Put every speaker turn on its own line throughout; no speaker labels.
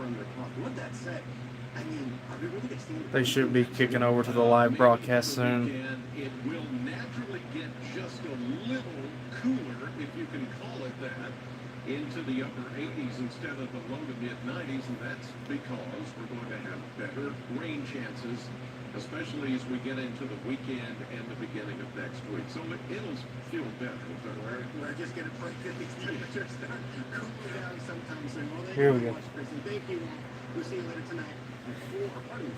on their coffee. With that said, I mean, are we really extending?
They should be kicking over to the live broadcast soon.
It will naturally get just a little cooler, if you can call it that, into the upper 80s instead of the low to mid 90s, and that's because we're going to have better rain chances, especially as we get into the weekend and the beginning of next week. So it'll feel better.
We're just going to pray that these temperatures start cooling down sometime soon. Well, thank
Here
you
we
very
go.
much, Chris, and thank you all. We'll see you later tonight at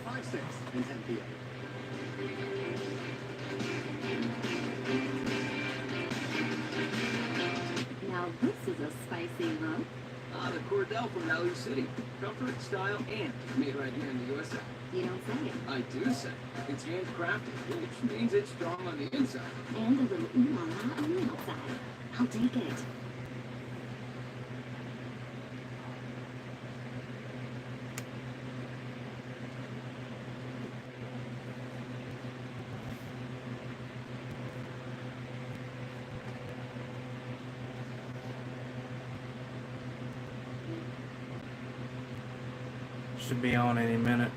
5, 6, and 10 p.m.
Now this is a spicy rope.
The Cordell from Valley City. Comfort, style, and made right here in the USA.
You don't say it.
I do say. It's handcrafted, which means it's strong on the inside.
And a little ooh la la on the outside. I'll take it.
Should be on any minute.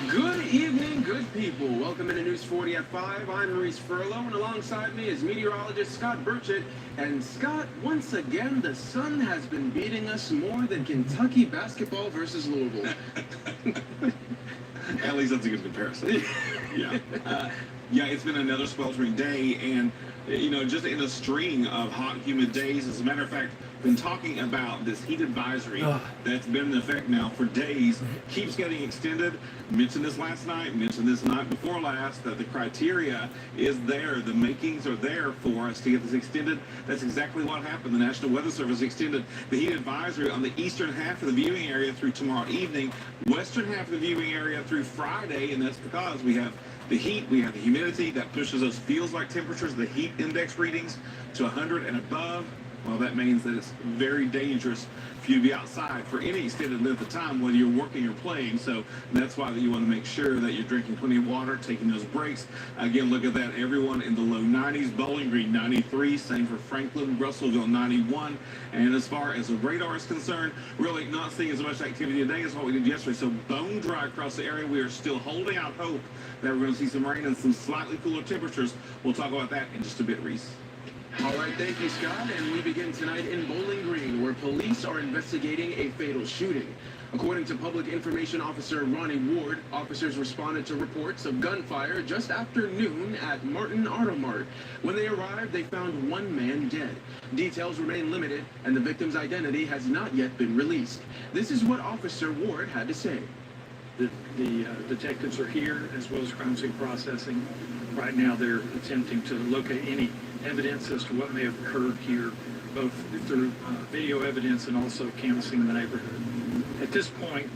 Good evening, good people. Welcome into News 40 at 5. I'm Maurice Furlow, and alongside me is meteorologist Scott Burchett. And Scott, once again, the sun has been beating us more than Kentucky basketball versus Louisville.
At least that's a good comparison. Yeah. Yeah, it's been another sweltering day, and, you know, just in a string of hot, humid days. As a matter of fact, been talking about this heat advisory that's been in effect now for days, keeps getting extended. Mentioned this last night, mentioned this night before last, that the criteria is there, the makings are there for us to get this extended. That's exactly what happened. The National Weather Service extended the heat advisory on the eastern half of the viewing area through tomorrow evening, western half of the viewing area through Friday, and that's because we have the heat, we have the humidity that pushes those feels-like temperatures, the heat index readings to 100 and above. Well, that means that it's very dangerous for you to be outside for any extended length of time, whether you're working or playing. So that's why you want to make sure that you're drinking plenty of water, taking those breaks. Again, look at that. Everyone in the low 90s, Bowling Green 93, same for Franklin, Russellville 91. And as far as the radar is concerned, really not seeing as much activity today as what we did yesterday. So bone dry across the area. We are still holding out hope that we're going to see some rain and some slightly cooler temperatures. We'll talk about that in just a bit, Reese.
All right, thank you, Scott. And we begin tonight in Bowling Green, where police are investigating a fatal shooting. According to Public Information Officer Ronnie Ward, officers responded to reports of gunfire just after noon at Martin Auto Mart. When they arrived, they found one man dead. Details remain limited, and the victim's identity has not yet been released. This is what Officer Ward had to say.
The detectives are here, as well as crime scene processing. Right now, they're attempting to locate any evidence as to what may have occurred here, both through video evidence and also canvassing the neighborhood. At this point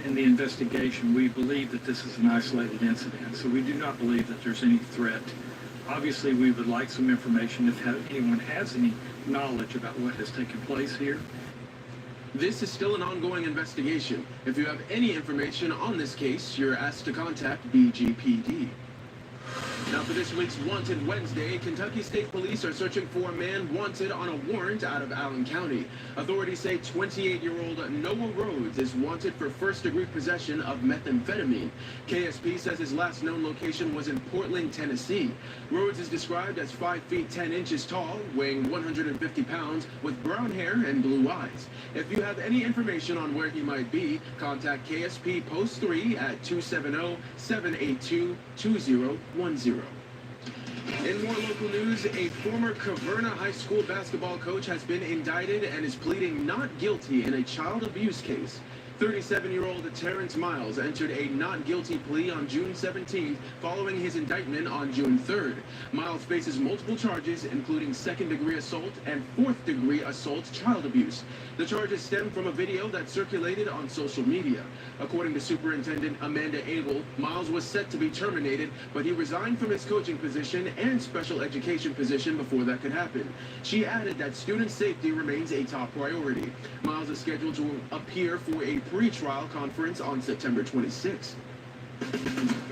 in the investigation, we believe that this is an isolated incident, so we do not believe that there's any threat. Obviously, we would like some information if anyone has any knowledge about what has taken place here.
This is still an ongoing investigation. If you have any information on this case, you're asked to contact BGPD. Now for this week's Wanted Wednesday, Kentucky State Police are searching for a man wanted on a warrant out of Allen County. Authorities say 28-year-old Noah Rhodes is wanted for first-degree possession of methamphetamine. KSP says his last known location was in Portland, Tennessee. Rhodes is described as 5 feet 10 inches tall, weighing 150 pounds, with brown hair and blue eyes. If you have any information on where he might be, contact KSP Post 3 at 270-782-2010. In more local news, a former Caverna High School basketball coach has been indicted and is pleading not guilty in a child abuse case. 37-year-old Terrence Miles entered a not guilty plea on June 17th following his indictment on June 3rd. Miles faces multiple charges, including second-degree assault and fourth-degree assault child abuse. The charges stem from a video that circulated on social media. According to Superintendent Amanda Abel, Miles was set to be terminated, but he resigned from his coaching position and special education position before that could happen. She added that student safety remains a top priority. Miles is scheduled to appear for a pre-trial conference on September 26th.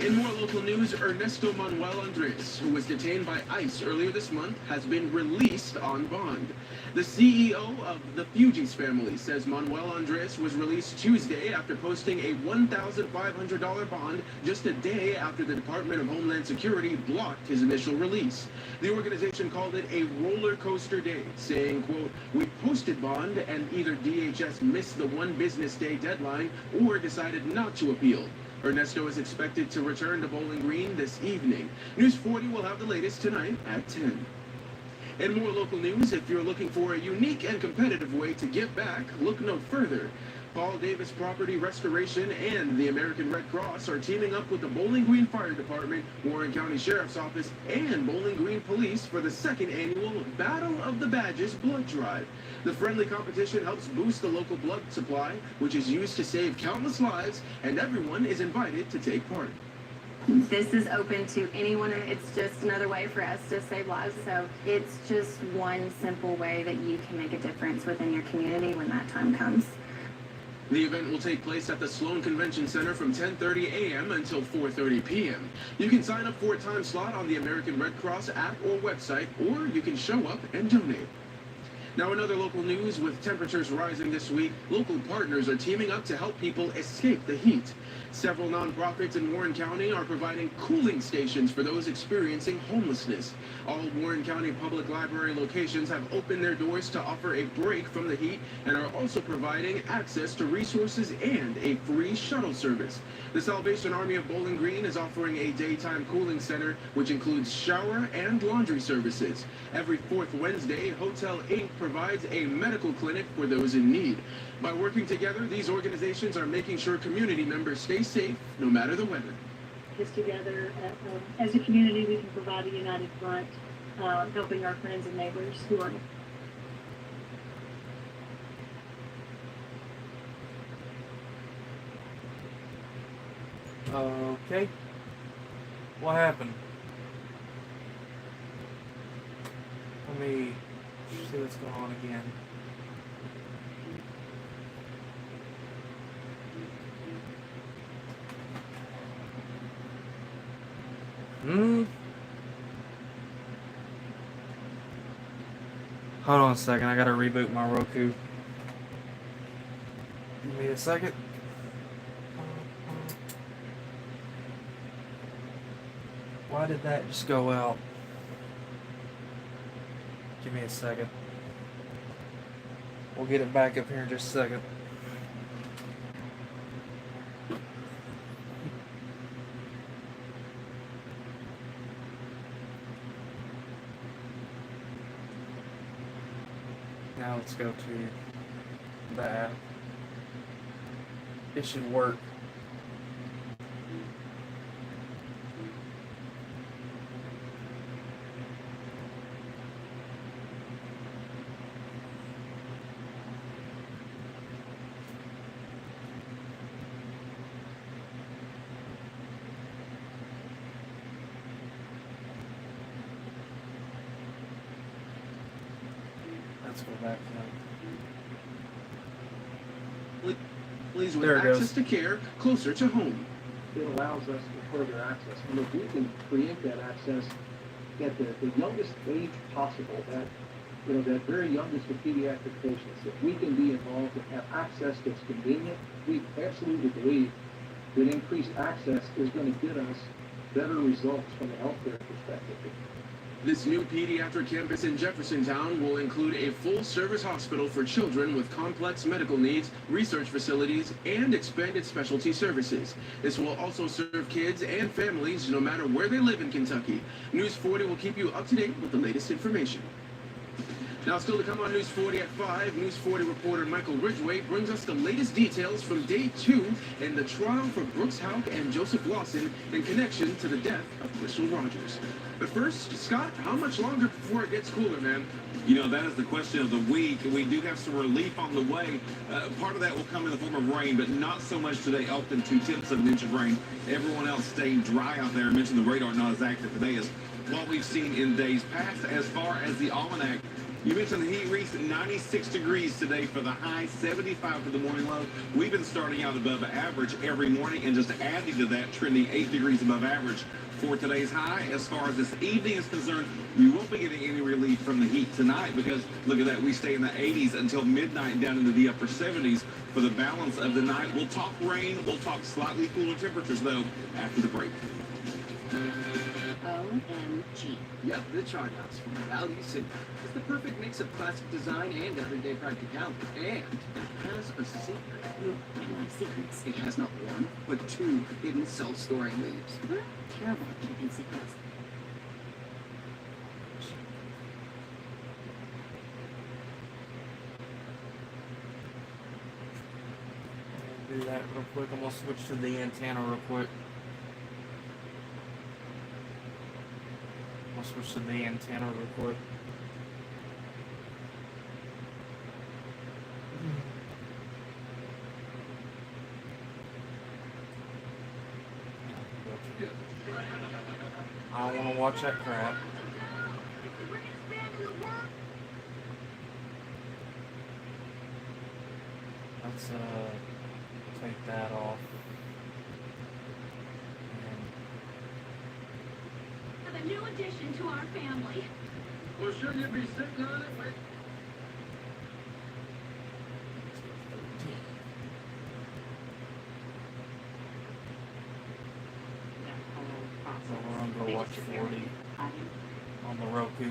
In more local news, Ernesto Manuel Andres, who was detained by ICE earlier this month, has been released on bond. The CEO of the Fugees family says Manuel Andres was released Tuesday after posting a $1,500 bond just a day after the Department of Homeland Security blocked his initial release. The organization called it a roller coaster day, saying, quote, "We posted bond and either DHS missed the one business day deadline or decided not to appeal." Ernesto is expected to return to Bowling Green this evening. News 40 will have the latest tonight at 10. In more local news, if you're looking for a unique and competitive way to give back, look no further. Paul Davis Property Restoration and the American Red Cross are teaming up with the Bowling Green Fire Department, Warren County Sheriff's Office, and Bowling Green Police for the second annual Battle of the Badges blood drive. The friendly competition helps boost the local blood supply, which is used to save countless lives, and everyone is invited to take part.
This is open to anyone. It's just another way for us to save lives. So it's just one simple way that you can make a difference within your community when that time comes.
The event will take place at the Sloan Convention Center from 10:30 a.m. until 4:30 p.m. You can sign up for a time slot on the American Red Cross app or website, or you can show up and donate. Now, in other local news, with temperatures rising this week, local partners are teaming up to help people escape the heat. Several nonprofits in Warren County are providing cooling stations for those experiencing homelessness. All Warren County Public Library locations have opened their doors to offer a break from the heat and are also providing access to resources and a free shuttle service. The Salvation Army of Bowling Green is offering a daytime cooling center, which includes shower and laundry services. Every fourth Wednesday, Hotel Inc. provides a medical clinic for those in need. By working together, these organizations are making sure community members stay safe no matter the weather.
Just together, as a community, we can provide a united front, helping our friends and neighbors who are.
Okay. What happened? Let me see what's going on again. Hold on a second, I gotta reboot my Roku. Give me a second. Why did that just go out? Give me a second. We'll get it back up here in just a second. Now let's go to the app. It should work. Let's go back now.
Please, with
There it
access
goes.
to care closer to home.
It allows us to further access. And if we can create that access at the youngest age possible, that very youngest of pediatric patients, if we can be involved and have access that's convenient, we absolutely believe that increased access is going to get us better results from a healthcare perspective.
This new pediatric campus in Jeffersontown will include a full-service hospital for children with complex medical needs, research facilities, and expanded specialty services. This will also serve kids and families no matter where they live in Kentucky. News 40 will keep you up to date with the latest information. Now, still to come on News 40 at 5, News 40 reporter Michael Ridgway brings us the latest details from day 2 in the trial for Brooks Houck and Joseph Lawson in connection to the death of Crystal Rogers. But first, Scott, how much longer before it gets cooler, man?
You know, that is the question of the week. We do have some relief on the way. Part of that will come in the form of rain, but not so much today. Elkton, 2/10 of an inch of rain. Everyone else staying dry out there. I mentioned the radar not as active today as what we've seen in days past. As far as the almanac, you mentioned the heat reached 96 degrees today for the high, 75 for the morning low. We've been starting out above average every morning and just adding to that, trending 8 degrees above average for today's high. As far as this evening is concerned, we won't be getting any relief from the heat tonight because, look at that, we stay in the 80s until midnight, down into the upper 70s for the balance of the night. We'll talk rain, we'll talk slightly cooler temperatures, though, after the break.
OMG.
Yep, the Chart House from Value City. It's the perfect mix of classic design and everyday practicality. And it has a secret.
Ooh, I love secrets.
It has not one, but 2 hidden self-storing leaves.
Huh? Terrible at keeping secrets.
Do that real quick. I'm gonna switch to the antenna real quick. I'm gonna switch to the antenna real quick. I don't want to watch that crap. Let's take that off.
A new addition to our family.
Well, shouldn't you be sitting on it?
So we're gonna go watch 40 on the Roku.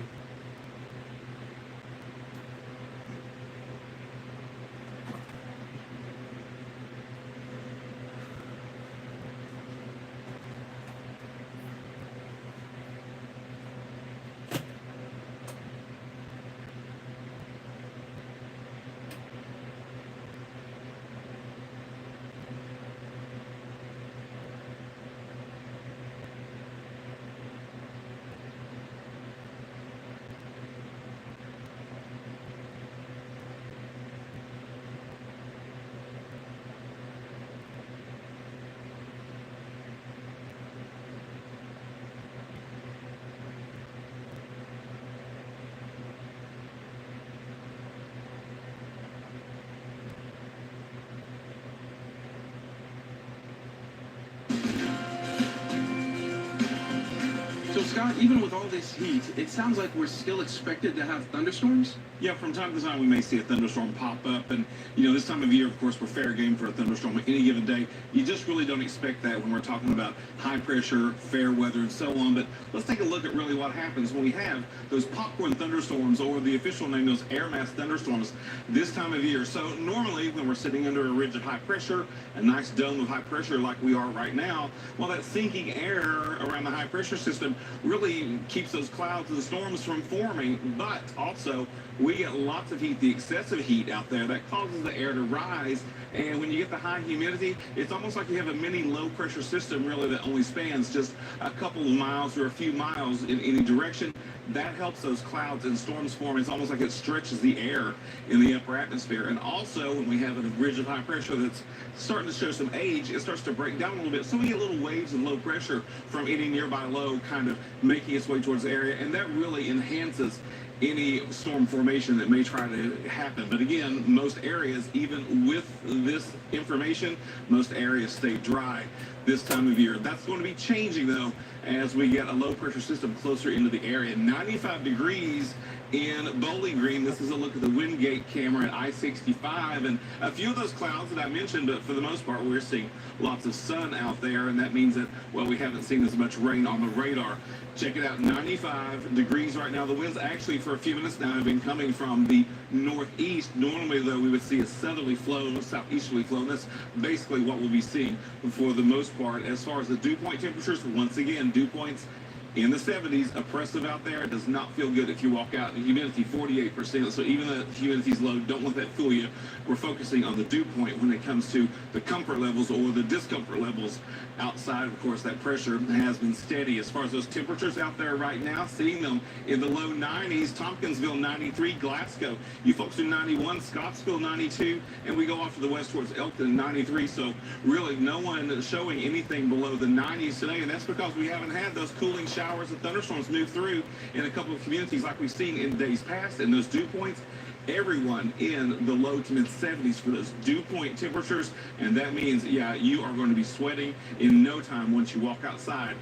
So, Scott, even with all this heat, it sounds like we're still expected to have thunderstorms?
Yeah, from time to time we may see a thunderstorm pop up, and you know, this time of year, of course, we're fair game for a thunderstorm on any given day. You just really don't expect that when we're talking about high pressure, fair weather, and so on. But let's take a look at really what happens when we have those popcorn thunderstorms, or the official name, those air mass thunderstorms, this time of year. So normally, when we're sitting under a ridge of high pressure, a nice dome of high pressure like we are right now, well, that sinking air around the high pressure system really keeps those clouds and storms from forming. But also, we get lots of heat, the excessive heat out there that causes the air to rise. And when you get the high humidity, it's almost like you have a mini low pressure system really that only spans just a couple of miles or a few miles in any direction. That helps those clouds and storms form. It's almost like it stretches the air in the upper atmosphere. And also, when we have a ridge of high pressure that's starting to show some age, it starts to break down a little bit. So we get little waves of low pressure from any nearby low kind of making its way towards the area. And that really enhances any storm formation that may try to happen. But again, most areas, even with this information, most areas stay dry this time of year. That's going to be changing, though, as we get a low pressure system closer into the area. 95 degrees in Bowling Green. This is a look at the Wingate camera at I-65, and a few of those clouds that I mentioned, but for the most part, we're seeing lots of sun out there, and that means that, well, we haven't seen as much rain on the radar. Check it out, 95 degrees right now. The winds actually for a few minutes now have been coming from the northeast. Normally, though, we would see a southerly flow, southeasterly flow, and that's basically what we'll be seeing for the most part. As far as the dew point temperatures, once again, dew points in the 70s, oppressive out there. It does not feel good if you walk out. The humidity 48%. So even though the humidity's low, don't let that fool you. We're focusing on the dew point when it comes to the comfort levels or the discomfort levels outside. Of course, that pressure has been steady. As far as those temperatures out there right now, seeing them in the low 90s, Tompkinsville 93, Glasgow, you folks are 91, Scottsville 92, and we go off to the west towards Elkton 93. So really no one showing anything below the 90s today, and that's because we haven't had those cooling showers and thunderstorms move through in a couple of communities like we've seen in days past. And those dew points, everyone in the low to mid 70s for those dew point temperatures, and that means, yeah, you are going to be sweating in no time once you walk outside,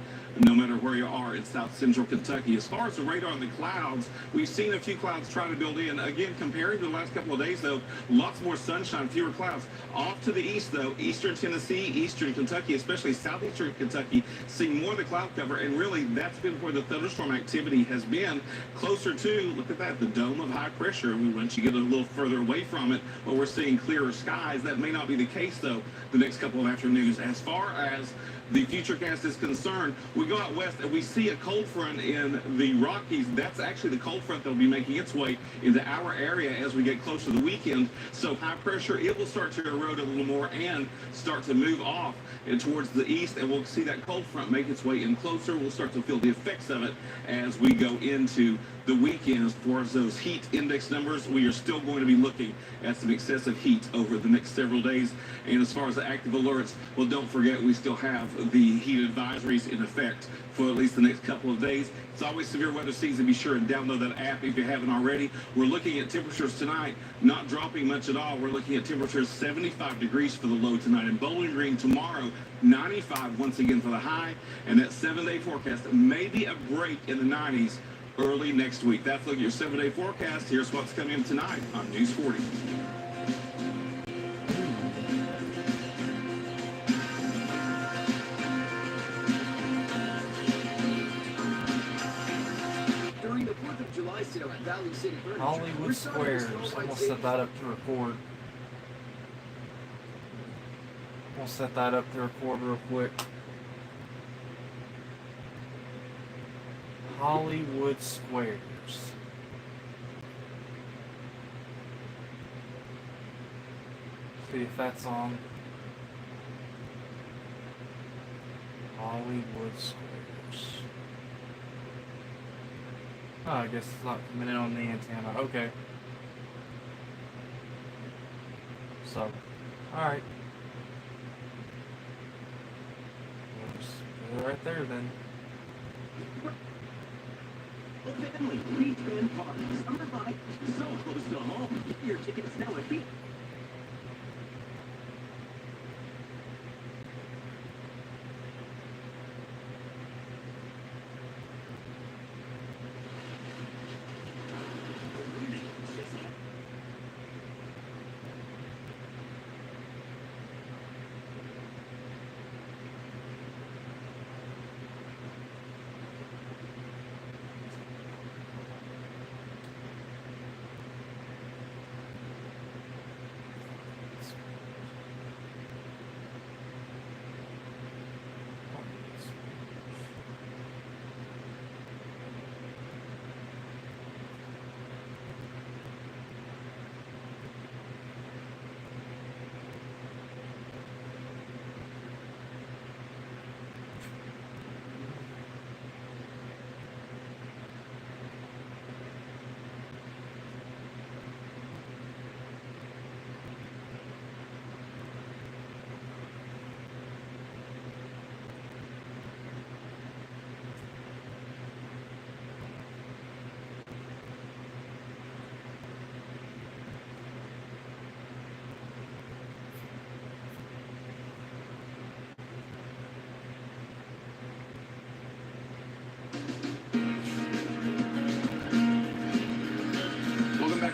no matter where you are in south central Kentucky. As far as the radar and the clouds, we've seen a few clouds try to build in. Again, comparing to the last couple of days, though, lots more sunshine, fewer clouds. Off to the east, though, eastern Tennessee, eastern Kentucky, especially southeastern Kentucky, seeing more of the cloud cover, and really that's been where the thunderstorm activity has been, closer to, look at that, the dome of high pressure. Once you get a little further away from it, well, we're seeing clearer skies. That may not be the case, though, the next couple of afternoons. As far as the futurecast is concerned, we go out west and we see a cold front in the Rockies. That's actually the cold front that will be making its way into our area as we get closer to the weekend. So high pressure, it will start to erode a little more and start to move off and towards the east, and we'll see that cold front make its way in closer. We'll start to feel the effects of it as we go into the weekend. As far as those heat index numbers, we are still going to be looking at some excessive heat over the next several days. And as far as the active alerts, well, don't forget we still have the heat advisories in effect for at least the next couple of days. It's always severe weather season. Be sure and download that app if you haven't already. We're looking at temperatures tonight, not dropping much at all. We're looking at temperatures 75 degrees for the low tonight. In Bowling Green tomorrow, 95 once again for the high. And that 7-day forecast, maybe a break in the 90s early next week. That's looking at your 7-day forecast. Here's what's coming in tonight on News 40.
During the 4th of July sale at Valley City Furniture,
Hollywood Squares. I'm gonna set that up to record. We'll set that up to record real quick. Hollywood Squares. See if that's on. Hollywood Squares. Oh, I guess it's not coming in on the antenna. Okay. So, alright. We'll just put it right there then.
Family, Beach Band Park, Summer Bike, so close to home. Get your tickets now at Beach.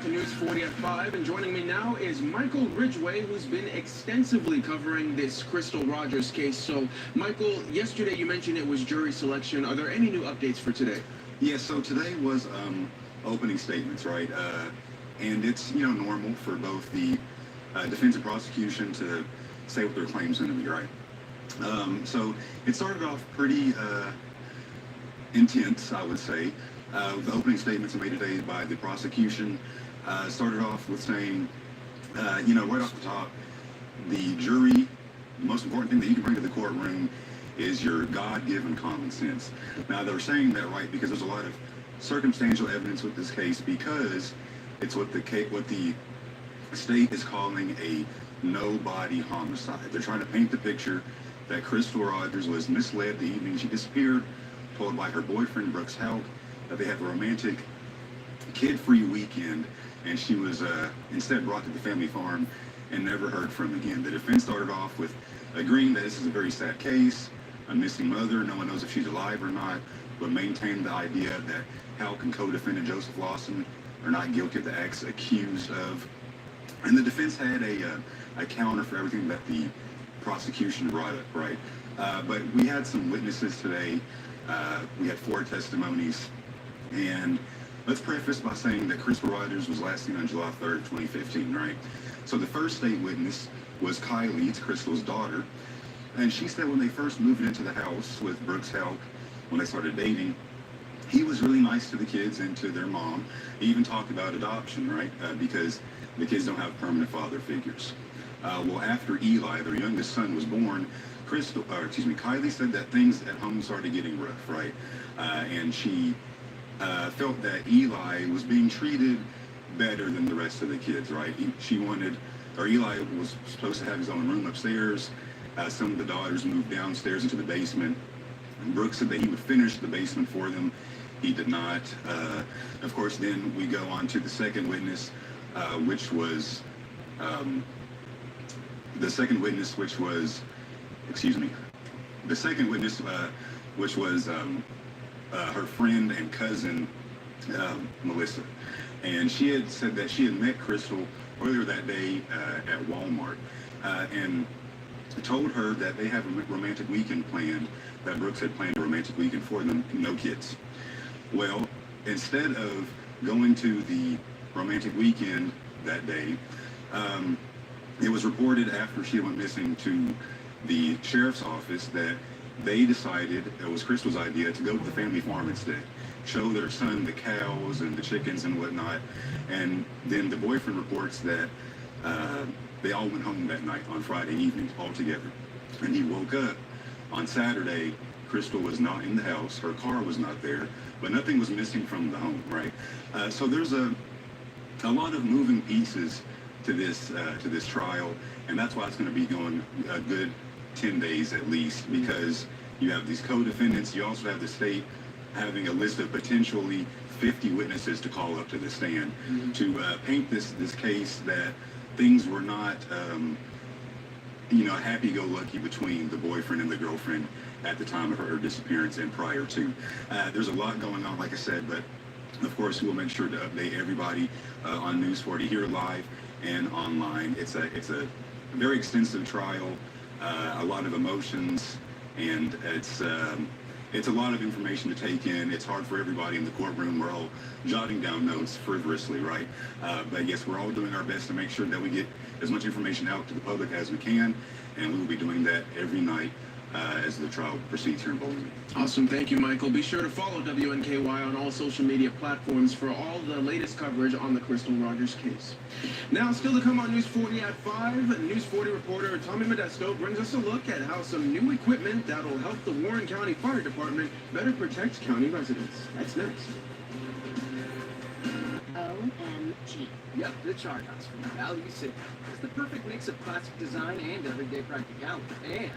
News 40 at 5, and joining me now is Michael Ridgway, who's been extensively covering this Crystal Rogers case. So, Michael, yesterday you mentioned it was jury selection. Are there any new updates for today?
Yeah, so today was opening statements, right? And it's, you know, normal for both the defense and prosecution to say what their claims are going to be, right? So it started off pretty intense, I would say. The opening statements made today by the prosecution started off with saying, right off the top, the jury, the most important thing that you can bring to the courtroom is your God-given common sense. Now, they're saying that, right, because there's a lot of circumstantial evidence with this case, because it's what the state is calling a no-body homicide. They're trying to paint the picture that Crystal Rogers was misled the evening she disappeared, told by her boyfriend, Brooks Helk, that they had a romantic, kid-free weekend, and she was instead brought to the family farm and never heard from again. The defense started off with agreeing that this is a very sad case, a missing mother, no one knows if she's alive or not, but maintained the idea that Helk and co-defendant Joseph Lawson are not guilty of the acts accused of. And the defense had a counter for everything that the prosecution brought up, right? But we had some witnesses today. We had 4 testimonies. And let's preface by saying that Crystal Rogers was last seen on July 3rd, 2015, right? So the first state witness was Kylie, it's Crystal's daughter. And she said when they first moved into the house with Brooks Helk, when they started dating, he was really nice to the kids and to their mom. He even talked about adoption, right? Because the kids don't have permanent father figures. Well, after Eli, their youngest son, was born, Kylie said that things at home started getting rough, right? And she felt that Eli was being treated better than the rest of the kids, right? Eli was supposed to have his own room upstairs. Some of the daughters moved downstairs into the basement. And Brooks said that he would finish the basement for them. He did not. Of course, then we go on to the second witness, which was her friend and cousin, Melissa. And she had said that she had met Crystal earlier that day at Walmart and told her that they have a romantic weekend planned, that Brooks had planned a romantic weekend for them, no kids. Well, instead of going to the romantic weekend that day, it was reported after she went missing to the sheriff's office that they decided, it was Crystal's idea, to go to the family farm instead, show their son the cows and the chickens and whatnot. And then the boyfriend reports that they all went home that night on Friday evening all together. And he woke up on Saturday. Crystal was not in the house. Her car was not there, but nothing was missing from the home, right? So there's a lot of moving pieces to this trial, and that's why it's going to be going a good 10 days at least, because you have these co-defendants. You also have the state having a list of potentially 50 witnesses to call up to the stand to paint this case that things were not happy-go-lucky between the boyfriend and the girlfriend at the time of her disappearance and prior to. There's a lot going on, like I said, but of course we'll make sure to update everybody on News 40 here live and online. It's a very extensive trial, a lot of emotions, and it's a lot of information to take in. It's hard for everybody in the courtroom. We're all jotting down notes fervorously, right? But yes, we're all doing our best to make sure that we get as much information out to the public as we can, and we will be doing that every night as the trial proceeds here in Bowling.
Awesome. Thank you, Michael. Be sure to follow WNKY on all social media platforms for all the latest coverage on the Crystal Rogers case. Now, still to come on News 40 at 5, News 40 reporter Tommy Modesto brings us a look at how some new equipment that will help the Warren County Fire Department better protect county residents. That's next.
OMG. Yep, the Chargers from Value City. It's the perfect mix of classic design and everyday practicality. And it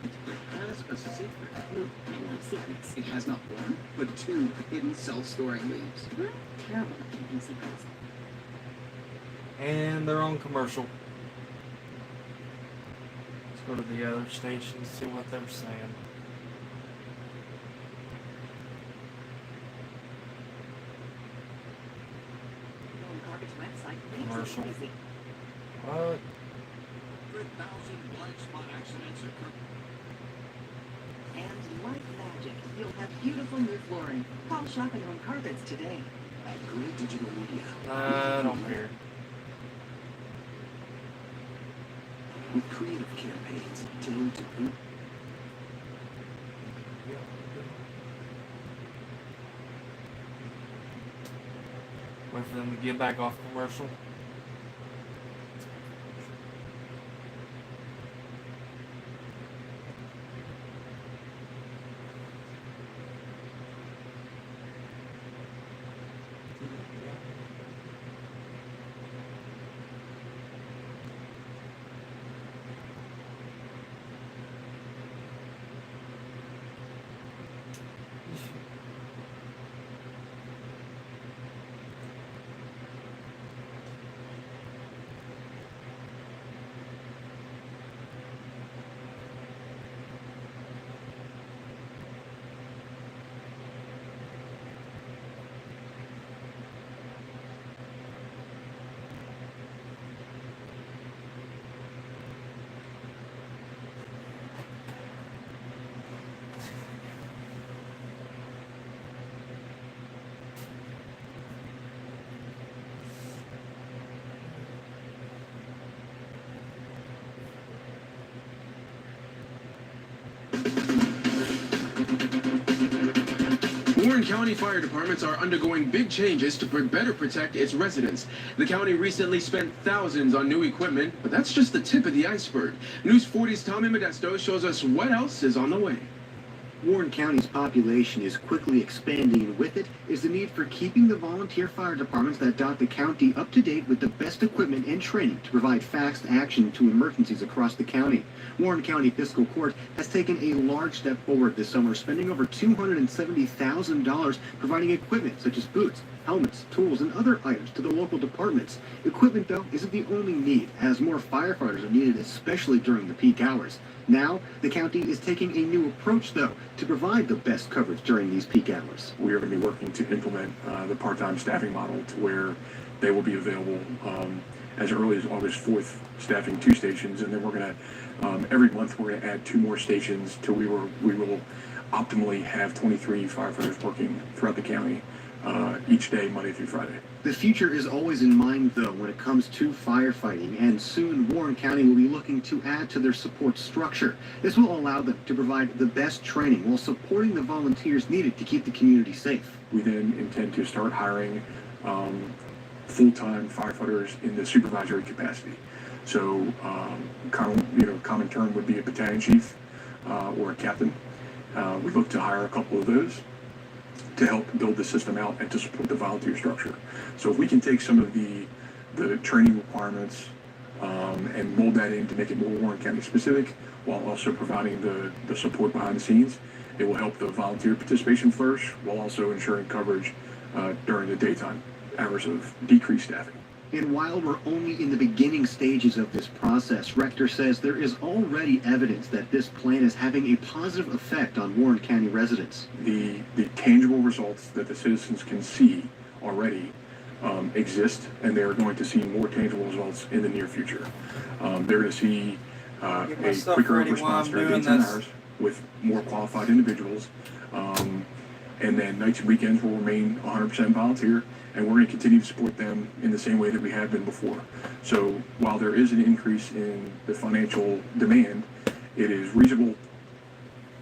has a secret.
I love secrets.
It has not one, but 2 hidden self-storing leaves.
We're terrible at keeping secrets.
And they're on commercial. Let's go to the other station, see what they're saying. Commercial. What?
100,000 blind spot accidents occur.
And like magic, you'll have beautiful new flooring. Call Shopping on Carpets today.
At Great Digital Media.
I don't care.
With creative campaigns tailored to
wait for them to get back off commercial.
Warren County fire departments are undergoing big changes to better protect its residents. The county recently spent thousands on new equipment, but that's just the tip of the iceberg. News 40's Tommy Modesto shows us what else is on the way.
Warren County's population is quickly expanding, and with it is the need for keeping the volunteer fire departments that dot the county up to date with the best equipment and training to provide fast action to emergencies across the county. Warren County Fiscal Court has taken a large step forward this summer, spending over $270,000 providing equipment such as boots, helmets, tools, and other items to the local departments. Equipment, though, isn't the only need, as more firefighters are needed, especially during the peak hours. Now, the county is taking a new approach, though, to provide the best coverage during these peak hours.
We are going to be working to implement the part-time staffing model to where they will be available as early as August 4th, staffing 2 stations, and then we're going to, every month, we're going to add 2 more stations till we will optimally have 23 firefighters working throughout the county each day, Monday through Friday.
The future is always in mind, though, when it comes to firefighting, and soon Warren County will be looking to add to their support structure. This will allow them to provide the best training while supporting the volunteers needed to keep the community safe.
We then intend to start hiring full-time firefighters in the supervisory capacity. So, common term would be a battalion chief or a captain. We look to hire a couple of those to help build the system out and to support the volunteer structure. So if we can take some of the training requirements and mold that in to make it more Warren County specific, while also providing the support behind the scenes, it will help the volunteer participation flourish while also ensuring coverage during the daytime hours of decreased staffing.
And while we're only in the beginning stages of this process, Rector says there is already evidence that this plan is having a positive effect on Warren County residents.
The tangible results that the citizens can see already exist, and they're going to see more tangible results in the near future. They're going to see a quicker response during daytime hours with more qualified individuals, and then nights and weekends will remain 100% volunteer, and we're going to continue to support them in the same way that we have been before. So while there is an increase in the financial demand, it is reasonable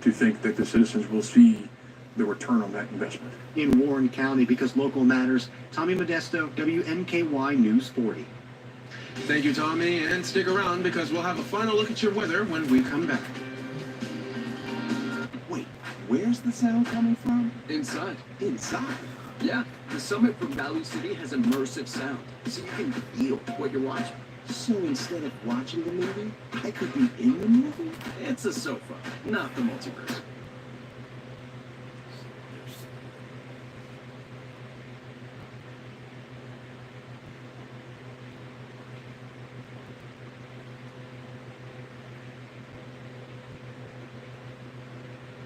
to think that the citizens will see the return on that investment.
In Warren County, because local matters, Tommy Modesto, WNKY News 40.
Thank you, Tommy, and stick around because we'll have a final look at your weather when we come back.
Wait, where's the sound coming from?
Inside.
Inside?
Yeah, the summit from Valley City has immersive sound, so you can feel what you're watching.
So instead of watching the movie, I could be in the movie?
It's a sofa, not the multiverse.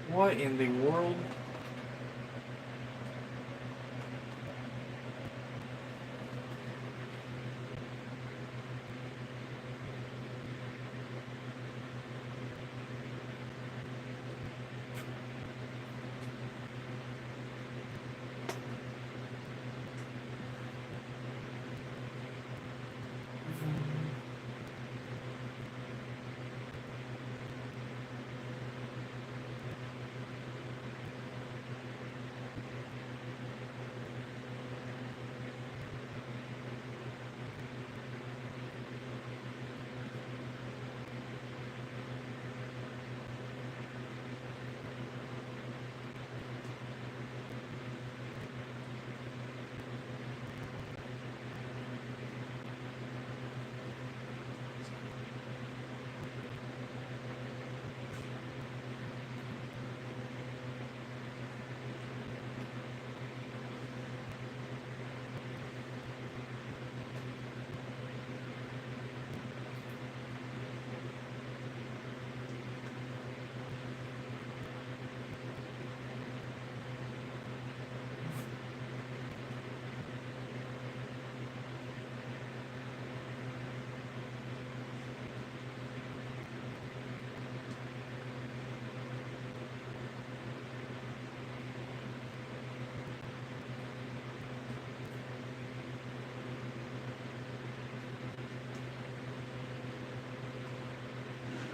What in the world?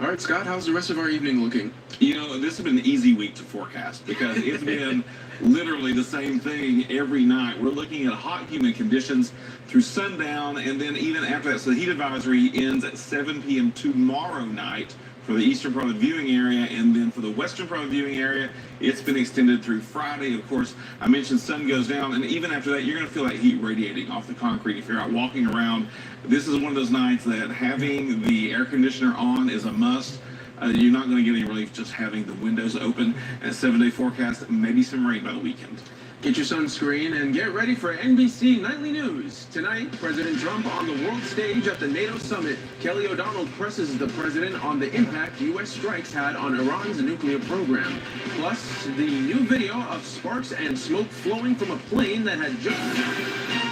All right, Scott, how's the rest of our evening looking?
You know, this has been an easy week to forecast because it's been literally the same thing every night. We're looking at hot, humid conditions through sundown, and then even after that, so the heat advisory ends at 7 p.m. tomorrow night for the eastern part of the viewing area, and then for the western part of the viewing area, it's been extended through Friday. Of course, I mentioned sun goes down, and even after that, you're going to feel that heat radiating off the concrete if you're out walking around. This is one of those nights that having the air conditioner on is a must. You're not going to get any relief just having the windows open. And 7-day forecast, maybe some rain by the weekend.
Get your sunscreen and get ready for NBC Nightly News. Tonight, President Trump on the world stage at the NATO summit. Kelly O'Donnell presses the president on the impact U.S. strikes had on Iran's nuclear program. Plus, the new video of sparks and smoke flowing from a plane that had just...